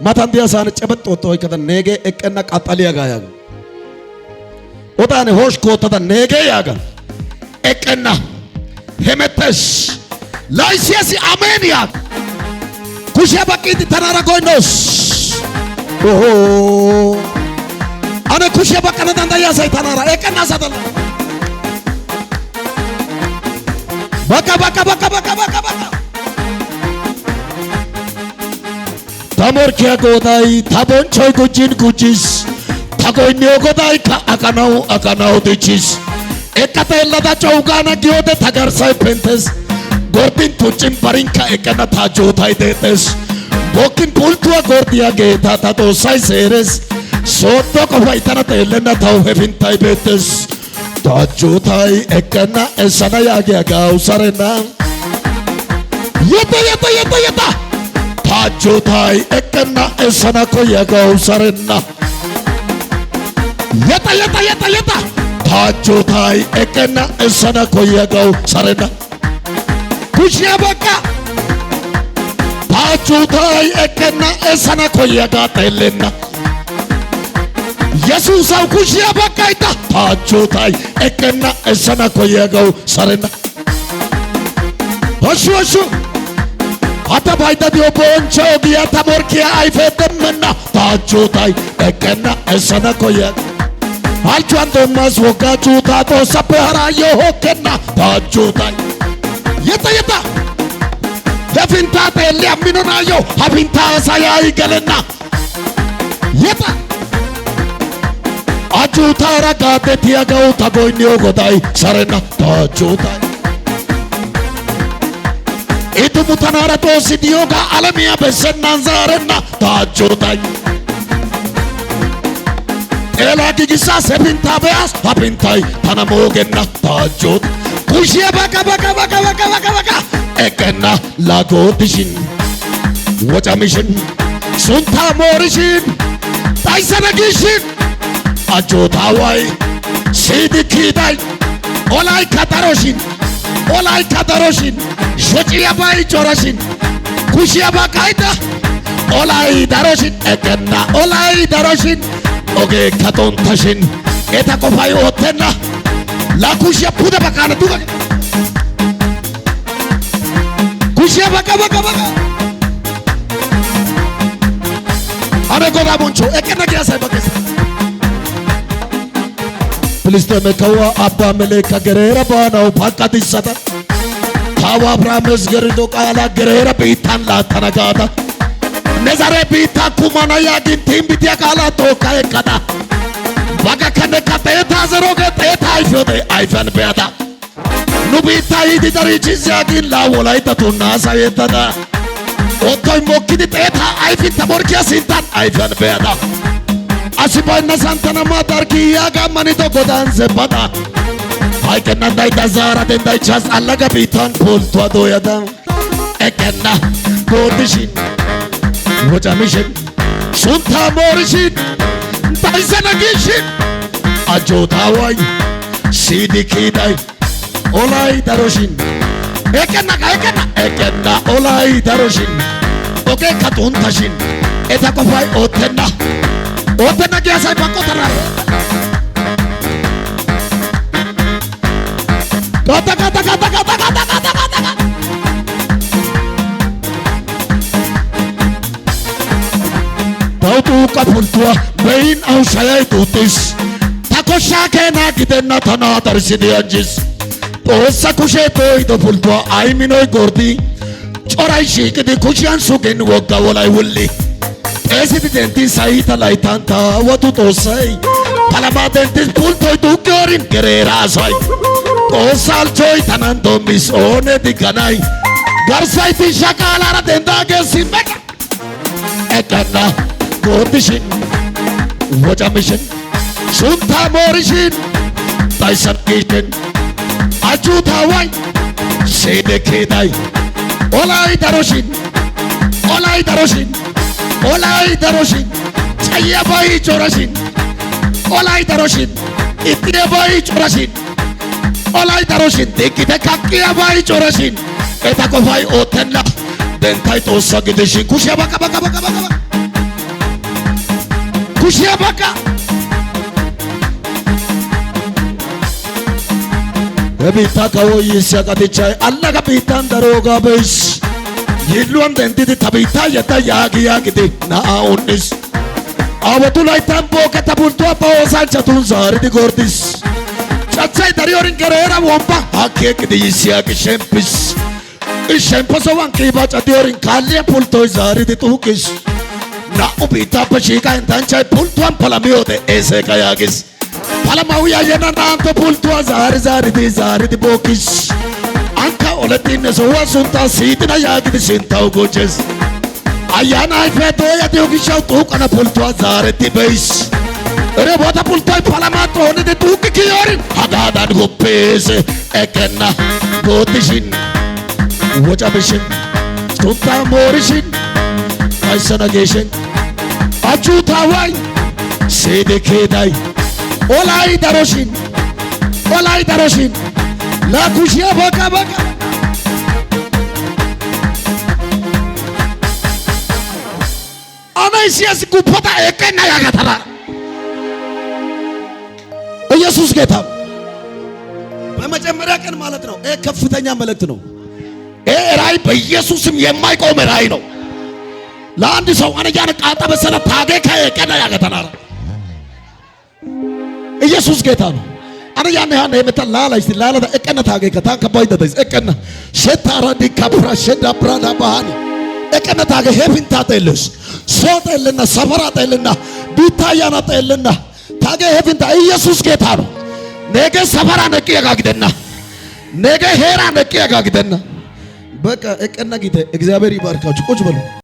matan diya saan cebexxootta oykkada neegee eqqenna qaxxaliyaagaa yaaga. Odaane hooshkku oottada neegee yaaga eqqenna hemettees. Laayisiyaasi ameen yaaga. Kushiyaa baqqiiddi tanaara goynnoos. Ane kushiyaa baqqana dandayiyaa asay tanaara eqqenna asadalla. Bakka. Ta morkkiyaa gooday ta bonchchoy gujjin gujjis. Ta goynniyo godaykka aqanawu dichchis. Eqqa xeellada coo gaana giyoode ta garssay penttees. Gorddin tuccin barinkka eqqenna ta jootay deexxees. Bokkin pulttuwaa gorddiyaageeta ta Xoossay seeres. Sooddo qofay tana xeellenna tawu hefinttay beettees. Ta jootay eqqenna essana yaagiyaagaa usarenna. Yetta. Ta jootay eqqenna essana koyiyaagaa usarenna. Yetta. Ta jootay eqqenna essana koyiyaagaa usarenna. Kushiyaa baqqa. Ta jootay eqqenna essana koyiyaagaa xeellenna. Yesuusaw kushiyaa baqqayta. Ta jootay eqqenna essana koyiyaagaa usarenna. Hashshu. Ata bayda diyo bonchcho ogiyaa ta morkkiyaa ayfee demmenna. Ta jootay eqqenna essana koyiyaagaa. Halchuwan doommas woggaa juutaa Xoossappe haraayyoo hokkenna. Ta jootay. Yetta. Hefintaa xeelli amminonaayyoo hafintaa hasayaa gelenna. Yetta. Ajuutaara gaaddetiyagawu ta goynniyo goday sarenna. Ta jootay. Idumu tanaara Xoossi diyoogaa alamiyaa bessennan zaarenna. Ta jootay. Xeelaa gigissaas hefintaa be'aas hafintay tana moogenna. Ta jootay. Kushiyaa bakka. Eqqenna laagoodishin wocamishin suntaa moorishin xaysana gishin ajootaaway siidi kiiday olaykka daroshin shociyaabay corashin kushiyaa baqqayta olay daroshin eqqenna olay daroshin ogeekka xonttashin eta qofay oottenna. La kushiyaa pude baqqaana duga. Kushiyaa bakka. Ane godaa bonchchoo eqqenna giyaa asay baqqeessa. Filisxeeme kawuwaa abbaa meleekka gereera baanawu baqqatissada. Kaawa Abrahaames gerido qaalaa gereera biittan laattana gaada. Ne zaree biittaa kumana yaagin tinbbitiyaa qaalaa tookka eqqada. Baga kannekka xeetaa zeroogee xeetaa ayfiyoode ayfiyaan be'ada. Nu biittaa yiidi dariichis yaagin laa wolayttatun haasayettada. Ottoy mokkidi xeetaa ayfin ta morkkiyaa sinttan ayfiyaan be'ada. Asi baynna santtana madarkii yaagaa manido godaan zebbada. Hayqqennan dayda zaara dendaychas allaga biittan pulttuwaa dooyada. Eqqenna goodishin wocamishin sunttaa moorishin xaysana gishin ajootaaway siidi kiiday olay daroshin eqqenna olay daroshin ogeekka xunttashin eta qofay oottenna giyaasay baqqotana. Gata. Tautuuqa pulttuwaa be'in awu shayay duuttis. Ta koshshaa keenaa gidenna tana darissidi anjjis. Xoossa kushee dooyido pulttuwaa ay minoy gorddi. Coray shiiqidi kushiyaan sugin wogga wolay wulli. Xeesidi denttis sayita layttan taawatu Xoossay. Palamaa denttis pulttoy duuqqiyoorin gereera asay. Xoossa halchchoy tanan doommis oone digganay. Garssay tishsha qaalaara denddaageessi meqa. Eqqenna goordishin wocamishin sunttaa moorishin xaysan gishin ajuutaaway siidi kiiday olay daroshin cayyabay corashin olay daroshin ixxiyabay corashin olay daroshin diggite kaqqiyabay corashin eta qofay oottenna denttay Xoossa gidishin kushiyaa bakka. በቃ በቢታ ከወይስ ያቀጥቻይ አላጋ ቢታን ደሮጋ በይስ ይሉን ደንቲት ተቢታ የታ ያጊ ናአውንስ አወቱ ላይ ታምቦ ከተቡልቶ ባወሳንቸቱን ዛሬ ዲጎርዲስ ቻቻይ ዳሪዮርን ገረራ ወምባ አኬክ ዲሲያቅ ሸምፕስ ሸምፕሶዋን ኪባጫ ዲዮርን ካሊያ ፑልቶይ ዛሬ ዲጡቅስ ናኡ ቢታ በሺቃ እንታንቻይ ፑልቶን ፓላሚዮቴ ኤሴካ ያጊስ ፓላማውያ የናናንቶ ፑልቶዋ ዛሬ ዲ ቦኪስ አንካ ኦለቲነ ሰዋ ሱንታ ሲጥና ያጊድ ሲንታው ጎቸስ አያና አይፈቶ ያዲው ጊሻው ጡቀና ፑልቶዋ ዛሬ ዲ በይስ ረቦታ ፑልቶይ ፓላማቶ ሆነ ጡቅ ኪዮርን አጋዳን ጎፔስ ኤከና ጎትሽን ወጫብሽን ሱንታ ሞሪሽን አይሰናጌሽን አቹታዋይ ሴደኬዳይ ኦላይ ዳሮሽን ላኩሽያ በቃ አናይሲያስ ጉፖታ ኤከና ያጋታራ ኢየሱስ ጌታ በመጀመሪያ ቀን ማለት ነው። ከፍተኛ መልእክት ነው። ራይ በኢየሱስም የማይቆም ራይ ነው። ለአንድ ሰው አነጃን ቃጣ በሰለ ታገ ከቀና ያጋታራ ኢየሱስ ጌታ ነው። አነጃን ያን የመተላላ ይላላ እቀና ታገ ከታን ከባይደስ እቀና ሸታራ ዲካፕራ ሸዳብራዳ ባሃኒ እቀና ታገ ሄፊንታ ተለስ ሶተልና ሰፈራተልና ቢታያና ተለና ታገ ሄፊንታ ኢየሱስ ጌታ ነው። ነገ ሰፈራ ነቂ ያጋግደና ነገ ሄራ ነቂ ያጋግደና በቃ እቀና ጌታ እግዚአብሔር ይባርካችሁ። ቁጭ በሉ።